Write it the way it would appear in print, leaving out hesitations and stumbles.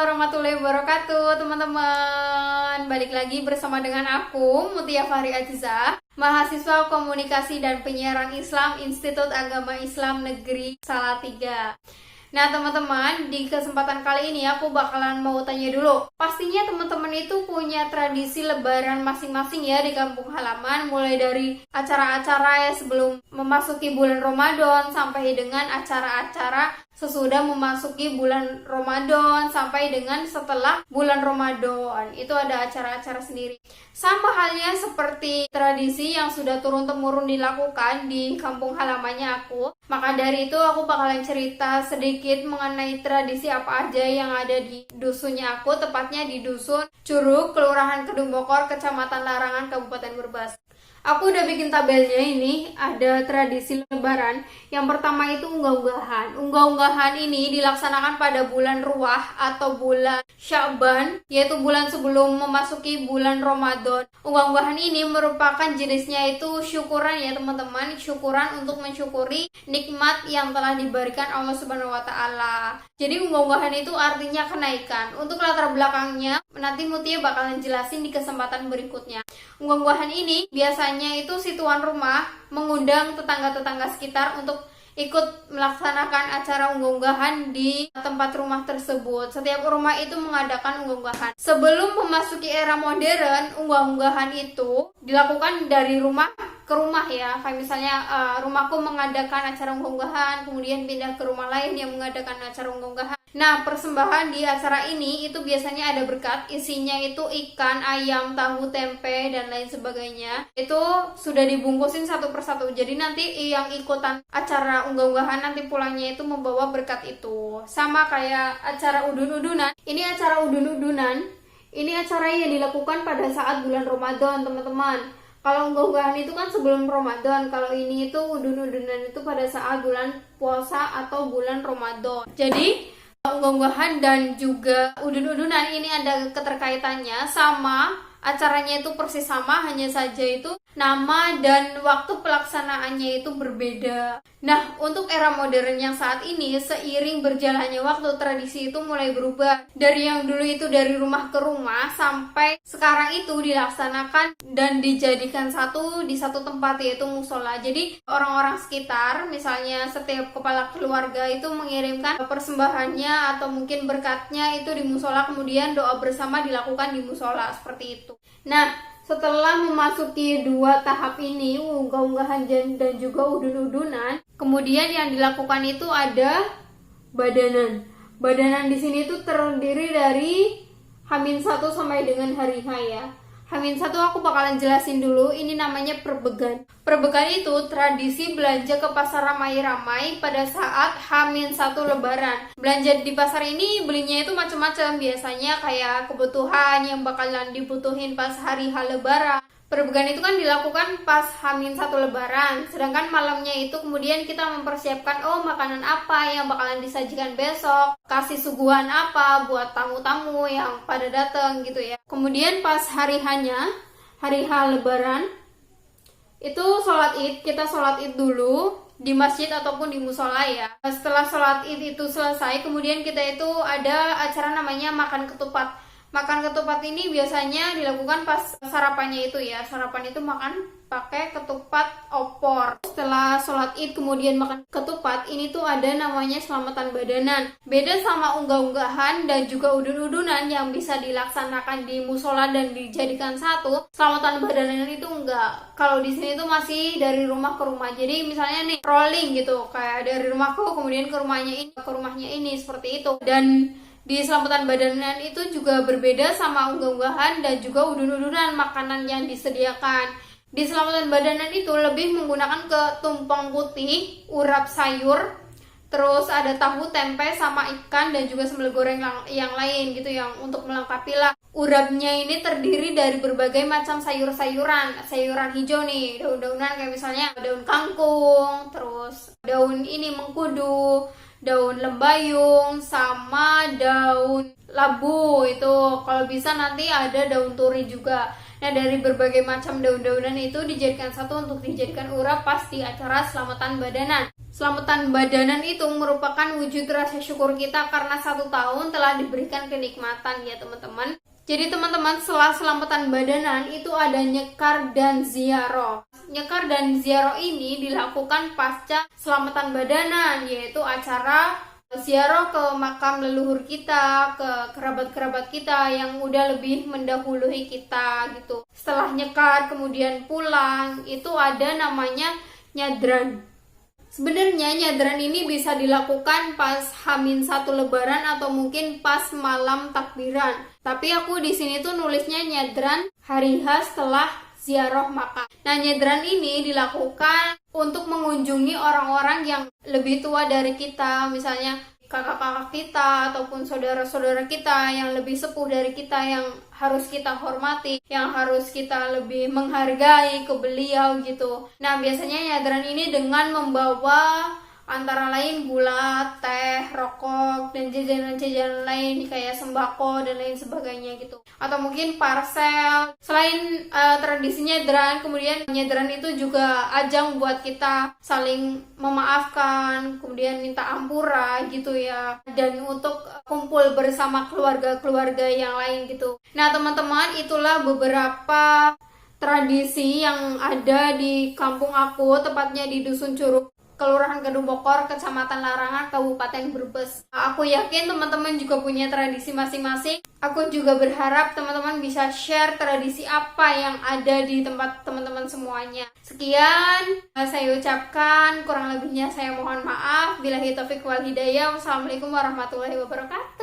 warahmatullahi wabarakatuh, teman-teman. Balik lagi bersama dengan aku, Mutia Fahri Aziza, mahasiswa Komunikasi dan Penyiaran Islam Institut Agama Islam Negeri Salatiga. Nah teman-teman, di kesempatan kali ini aku bakalan mau tanya dulu. Pastinya teman-teman itu punya tradisi lebaran masing-masing ya di kampung halaman. Mulai dari acara-acara ya sebelum memasuki bulan Ramadan, sampai dengan acara-acara sesudah memasuki bulan Ramadan, sampai dengan setelah bulan Ramadan. Itu ada acara-acara sendiri. Sama halnya seperti tradisi yang sudah turun-temurun dilakukan di kampung halamannya aku. Maka dari itu aku bakalan cerita sedikit mengenai tradisi apa aja yang ada di dusunnya aku, tepatnya di Dusun Curug, Kelurahan Kedung Bokor, Kecamatan Larangan, Kabupaten Brebes. Aku udah bikin tabelnya ini, ada tradisi lebaran. Yang pertama itu unggah-unggahan. Unggah-unggahan ini dilaksanakan pada bulan Ruwah atau bulan Sya'ban, yaitu bulan sebelum memasuki bulan Ramadan. Unggah-unggahan ini merupakan jenisnya itu syukuran ya teman-teman, syukuran untuk mensyukuri nikmat yang telah diberikan Allah Subhanahu wa taala. Jadi unggah-unggahan itu artinya kenaikan. Untuk latar belakangnya nanti Mutia bakalan jelasin di kesempatan berikutnya. Unggah-unggahan ini biasanya itu si tuan rumah mengundang tetangga-tetangga sekitar untuk ikut melaksanakan acara unggah-unggahan di tempat rumah tersebut. Setiap rumah itu mengadakan unggah-unggahan. Sebelum memasuki era modern, unggah-unggahan itu dilakukan dari rumah ke rumah ya. Kayak misalnya rumahku mengadakan acara unggah-unggahan, kemudian pindah ke rumah lain yang mengadakan acara unggah-unggahan. Nah, persembahan di acara ini itu biasanya ada berkat, isinya itu ikan, ayam, tahu, tempe, dan lain sebagainya. Itu sudah dibungkusin satu persatu. Jadi nanti yang ikutan acara unggah-unggahan nanti pulangnya itu membawa berkat itu. Sama kayak acara udun-udunan. Ini acara udun-udunan. Ini acara yang dilakukan pada saat bulan Ramadan, teman-teman. Kalau unggah-unggahan itu kan sebelum Ramadan. Kalau ini itu udun-udunan itu pada saat bulan puasa atau bulan Ramadan. Jadi unggah-unggahan dan juga udun-udunan ini ada keterkaitannya sama acaranya itu persis sama, hanya saja itu nama dan waktu pelaksanaannya itu berbeda. Nah, untuk era modern yang saat ini, seiring berjalannya waktu, tradisi itu mulai berubah. Dari yang dulu itu dari rumah ke rumah, sampai sekarang itu dilaksanakan dan dijadikan satu di satu tempat, yaitu musola. Jadi orang-orang sekitar, misalnya setiap kepala keluarga itu mengirimkan persembahannya atau mungkin berkatnya itu di musola, kemudian doa bersama dilakukan di musola, seperti itu. Nah, setelah memasuki dua tahap ini, unggah-unggahan dan juga udun-udunan, kemudian yang dilakukan itu ada badanan. Badanan di sini itu terdiri dari H-1 sampai dengan hari H ya. H-1 aku bakalan jelasin dulu, ini namanya perbegan. Perbegan itu tradisi belanja ke pasar ramai-ramai pada saat H-1 lebaran. Belanja di pasar ini belinya itu macam-macam, biasanya kayak kebutuhan yang bakalan dibutuhin pas hari H lebaran. Perbegan itu kan dilakukan pas H-1 lebaran, sedangkan malamnya itu kemudian kita mempersiapkan makanan apa yang bakalan disajikan besok, kasih suguhan apa buat tamu-tamu yang pada datang gitu ya. Kemudian pas hari H-nya, hari H lebaran, itu sholat id, kita sholat id dulu di masjid ataupun di musola ya. Setelah sholat id itu selesai, kemudian kita itu ada acara namanya makan ketupat. Makan ketupat ini biasanya dilakukan pas sarapannya itu ya. Sarapan itu makan pakai ketupat opor. Setelah sholat id kemudian makan ketupat, ini tuh ada namanya selamatan badanan. Beda sama unggah-unggahan dan juga udun-udunan yang bisa dilaksanakan di musola dan dijadikan satu. Selamatan badanan itu enggak. Kalau di sini tuh masih dari rumah ke rumah. Jadi misalnya nih rolling gitu, kayak dari rumahku kemudian ke rumahnya ini seperti itu. Dan di selamatan badanan itu juga berbeda sama unggah-unggahan dan juga udun-udunan makanan yang disediakan. Di selamatan badanan itu lebih menggunakan tumpeng putih, urap sayur, terus ada tahu, tempe, sama ikan dan juga sambal goreng yang lain gitu yang untuk melengkapi lah. Urapnya ini terdiri dari berbagai macam sayuran hijau nih, daun-daunan kayak misalnya daun kangkung, terus daun ini mengkudu, daun lembayung sama daun labu. Itu kalau bisa nanti ada daun turi juga. Nah, dari berbagai macam daun-daunan itu dijadikan satu untuk dijadikan urap pas di acara selamatan badanan. Selamatan badanan itu merupakan wujud rasa syukur kita karena 1 tahun telah diberikan kenikmatan ya teman-teman. Jadi teman-teman, setelah selamatan badanan itu ada nyekar dan ziarah. Nyekar dan ziarah ini dilakukan pasca selamatan badanan, yaitu acara ziarah ke makam leluhur kita, ke kerabat-kerabat kita yang udah lebih mendahului kita gitu. Setelah nyekar kemudian pulang, itu ada namanya nyadran. Sebenarnya nyadran ini bisa dilakukan pas H-1 lebaran atau mungkin pas malam takbiran. Tapi aku di sini tuh nulisnya nyadran hari H setelah ziarah makam. Nah, nyadran ini dilakukan untuk mengunjungi orang-orang yang lebih tua dari kita, misalnya kakak-kakak kita ataupun saudara-saudara kita yang lebih sepuh dari kita, yang harus kita hormati, yang harus kita lebih menghargai ke beliau gitu. Nah, biasanya nyadran ini dengan membawa antara lain gula, teh, rokok, dan jajanan-jajanan lain kayak sembako dan lain sebagainya gitu. Atau mungkin parcel. Selain tradisi nyadran, kemudian nyadran itu juga ajang buat kita saling memaafkan, kemudian minta ampura gitu ya. Dan untuk kumpul bersama keluarga-keluarga yang lain gitu. Nah, teman-teman, itulah beberapa tradisi yang ada di kampung aku, tepatnya di Dusun Curug, Kelurahan Kedung Bokor, Kecamatan Larangan, Kabupaten Brebes. Aku yakin teman-teman juga punya tradisi masing-masing. Aku juga berharap teman-teman bisa share tradisi apa yang ada di tempat teman-teman semuanya. Sekian saya ucapkan, kurang lebihnya saya mohon maaf. Billahi taufiq wal hidayah. Wassalamualaikum warahmatullahi wabarakatuh.